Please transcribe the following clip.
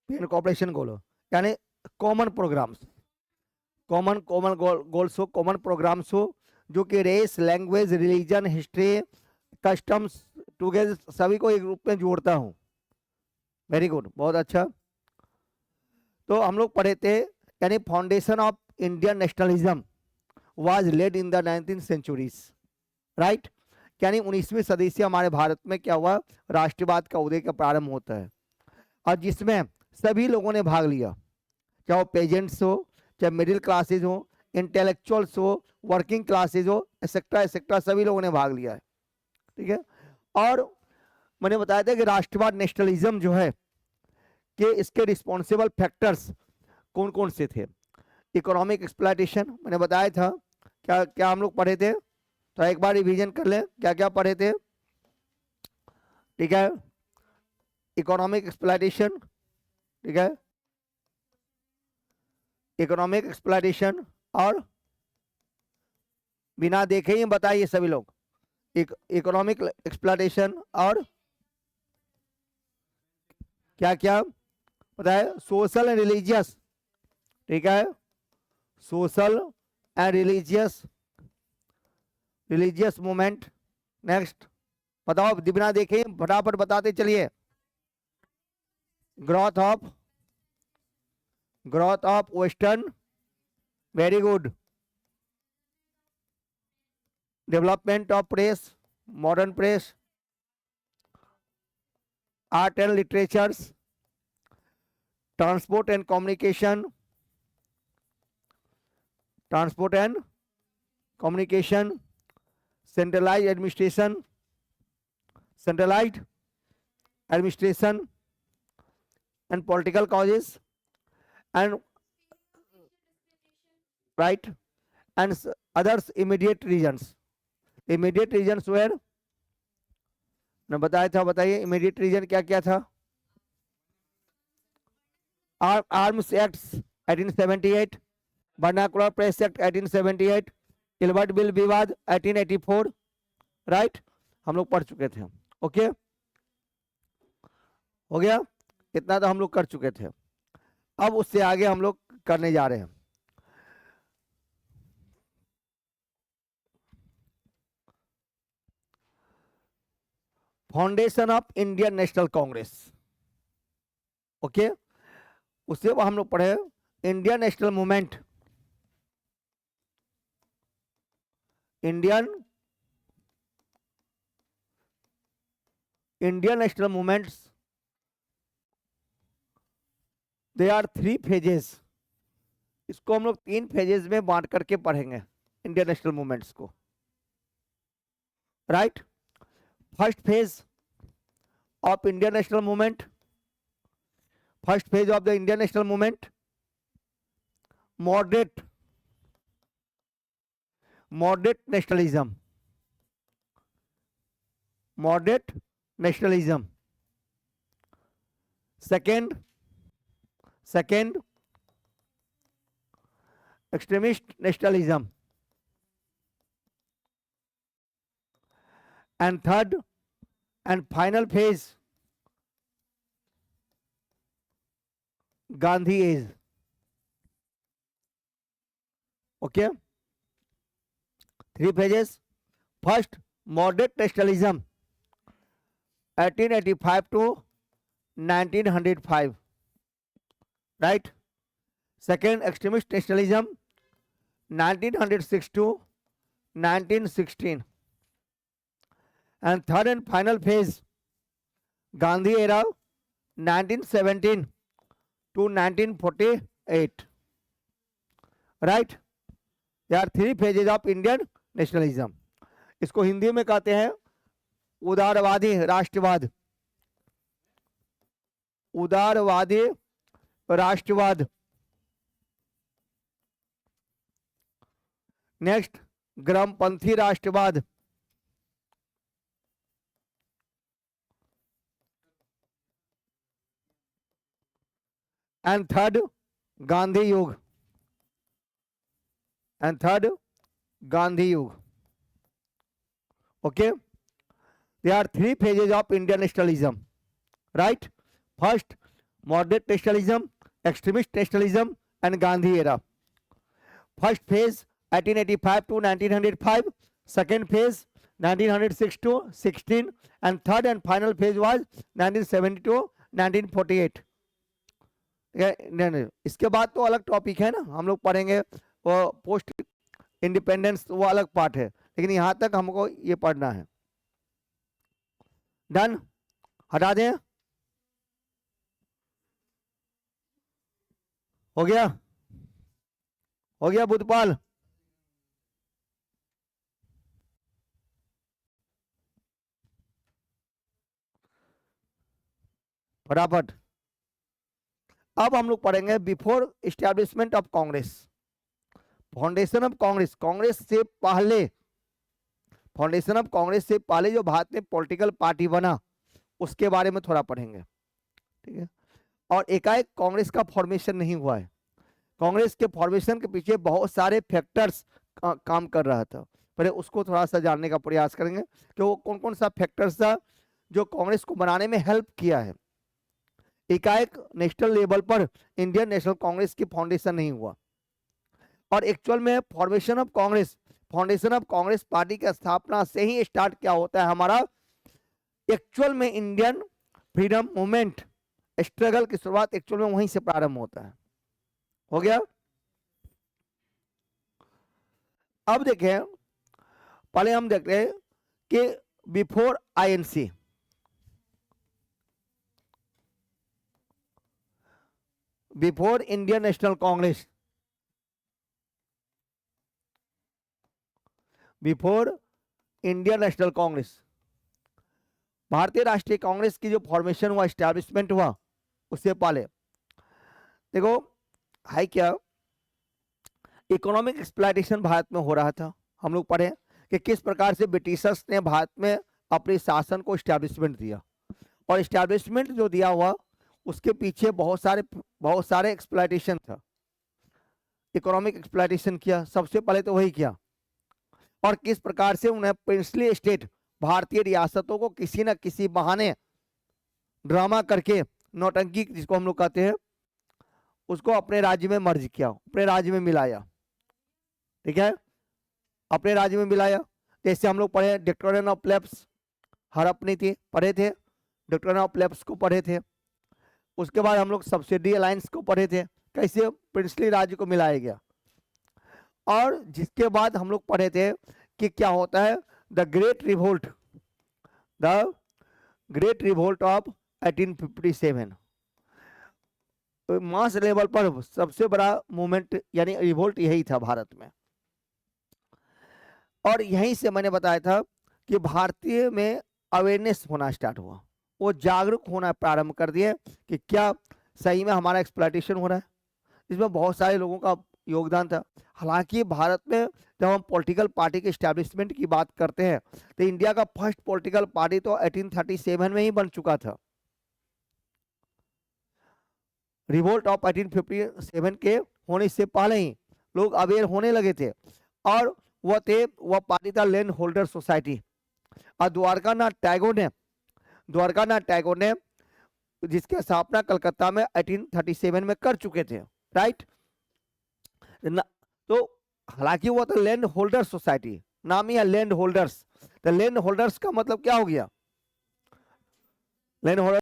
Pen cooperation goal यानी common programs, common common goals हो, common programs हो जो कि race, language, religion, history, customs together सभी को एक रूप में जोड़ता हूँ। वेरी गुड, बहुत अच्छा। तो हम लोग पढ़े थे यानी foundation of Indian nationalism was laid in the 19th centuries, right. यानी 19वीं सदी से हमारे भारत में क्या हुआ, राष्ट्रवाद का उदय का प्रारंभ होता है, और जिसमें सभी लोगों ने भाग लिया, चाहे वो पेजेंट्स हो, चाहे मिडिल क्लासेज हो, इंटेलेक्चुअल्स हो, वर्किंग क्लासेज हो, एक्सेट्रा एक्सेट्रा, सभी लोगों ने भाग लिया है, ठीक है। और मैंने बताया था कि राष्ट्रवाद नेशनलिज्म जो है कि इसके रिस्पॉन्सिबल फैक्टर्स कौन कौन से थे। इकोनॉमिक एक्सप्लॉयटेशन मैंने बताया था, क्या क्या हम लोग पढ़े थे, तो एक बार रिवीजन कर लें क्या क्या पढ़े थे, ठीक है। इकोनॉमिक एक्सप्लॉयटेशन, ठीक है, इकोनॉमिक एक्सप्लॉयटेशन, और बिना देखे ही बताइए सभी लोग, इकोनॉमिक एक्सप्लॉयटेशन और क्या क्या बताए, सोशल एंड रिलीजियस, ठीक है, social and religious movement. Next बताओ, बिना देखे फटाफट बताते चलिए। Growth of western, very good. Development of press, modern press, art and literatures, transport and communication, centralised administration and political causes, and right, and others immediate regions where मैं बताया था, बताइए इमीडिएट रीजन क्या क्या था। Arms acts 1878, vernacular press act 1878, Ilbert bill विवाद 1884, right, हम लोग पढ़ चुके थे। ओके, हो गया, इतना तो हम लोग कर चुके थे। अब उससे आगे हम लोग करने जा रहे हैं। Foundation of Indian National Congress, okay, उससे हम लोग पढ़े Indian national movement, Indian national movements, they are 3 phases. इसको हम लोग 3 फेजेस में बांट करके पढ़ेंगे इंडियन नेशनल मूवमेंट्स को, right. First phase of Indian national movement, first phase of the Indian national movement, moderate nationalism, second extremist nationalism, and third and final phase Gandhi age, okay, 3 phases. First, moderate nationalism 1885 to 1905, right. Second, extremist nationalism 1906 to 1916, and third and final phase Gandhi era 1917 to 1948, right. There are 3 phases of Indian nationalism. इसको हिंदी में कहते हैं उदारवादी राष्ट्रवाद, उदारवादी राष्ट्रवाद। Next, ग्रामपंथी राष्ट्रवाद, and third Gandhi Yuga, okay. There are 3 phases of Indian nationalism, right. First, moderate nationalism, extremist nationalism, and Gandhi era. First phase 1885 to 1905, second phase 1906 to 16, and third and final phase was 1970 to 1948. नहीं, इसके बाद तो अलग topic है ना, हम लोग पढ़ेंगे वो पोस्ट इंडिपेंडेंस, वो अलग पार्ट है, लेकिन यहां तक हमको ये पढ़ना है। डन, हटा दें, हो गया, हो गया बुद्धपाल। फटाफट। अब हम लोग पढ़ेंगे before establishment of Congress, foundation of Congress. Congress से पहले, फाउंडेशन ऑफ कांग्रेस से पहले जो भारत में पॉलिटिकल पार्टी बना उसके बारे में थोड़ा पढ़ेंगे, ठीक है। और एकाएक कांग्रेस का फॉर्मेशन नहीं हुआ है, कांग्रेस के फॉर्मेशन के पीछे बहुत सारे फैक्टर्स काम कर रहा था। पहले उसको थोड़ा सा जानने का प्रयास करेंगे कि वो कौन कौन सा फैक्टर्स था जो कांग्रेस को बनाने में हेल्प किया है। एकाएक नेशनल लेवल पर इंडियन नेशनल कांग्रेस की फाउंडेशन नहीं हुआ, और एक्चुअल में formation of Congress, foundation of Congress party की स्थापना से ही स्टार्ट क्या होता है हमारा। एक्चुअल में इंडियन फ्रीडम मूवमेंट स्ट्रगल की शुरुआत एक्चुअल में वहीं से प्रारंभ होता है। हो गया। अब देखें, पहले हम देख रहे हैं कि before INC, before Indian National Congress, before Indian National Congress, भारतीय राष्ट्रीय कांग्रेस की जो फॉर्मेशन हुआ, एस्टैब्लिशमेंट हुआ, उससे पहले देखो है क्या, इकोनॉमिक एक्सप्लॉयटेशन भारत में हो रहा था। हम लोग पढ़े कि किस प्रकार से ब्रिटिशर्स ने भारत में अपने शासन को एस्टैब्लिशमेंट दिया, और एस्टैब्लिशमेंट जो दिया हुआ उसके पीछे बहुत सारे एक्सप्लॉयटेशन था। इकोनॉमिक एक्सप्लॉयटेशन किया सबसे पहले तो वही किया, और किस प्रकार से उन्हें प्रिंसली स्टेट, भारतीय रियासतों को किसी न किसी बहाने ड्रामा करके, नौटंकी जिसको हम लोग कहते हैं, उसको अपने राज्य में मर्ज किया, अपने राज्य में मिलाया, ठीक है, अपने राज्य में मिलाया। जैसे हम लोग पढ़े डिक्टेटोरियल ऑफ लेफ्ट, हड़प्पनी थी, पढ़े थे, डिक्टेटोरियल ऑफ लेफ्ट को पढ़े थे। उसके बाद हम लोग सब्सिडी अलायंस को पढ़े थे, कैसे प्रिंसली राज्य को मिलाया गया। और जिसके बाद हम लोग पढ़े थे कि क्या होता है the great revolt, the great revolt of 1857। Mass level पर सबसे बड़ा मूवमेंट यानी रिवोल्ट यही था भारत में, और यहीं से मैंने बताया था कि भारतीय में अवेयरनेस होना स्टार्ट हुआ, वो जागरूक होना प्रारंभ कर दिए कि क्या सही में हमारा एक्सप्लॉयटेशन हो रहा है। इसमें बहुत सारे लोगों का योगदान था। हालांकि भारत में जब हम पॉलिटिकल पार्टी के एस्टैब्लिशमेंट की बात करते हैं तो इंडिया का फर्स्ट पॉलिटिकल पार्टी तो 1837 में ही बन चुका था। रिवोल्ट ऑफ 1857 के होने से पहले ही लोग अवेयर होने लगे थे, और वह पार्टी था लैंड होल्डर सोसाइटी। और द्वारकानाथ टैगोर ने जिसकी स्थापना कलकत्ता में 1837 में कर चुके थे, राइट। तो हालांकि वो तो लैंड होल्डर सोसाइटी, नाम ही है लैंड होल्डर्स। तो लैंड होल्डर्स का मतलब क्या हो गया, लैंड होल्डर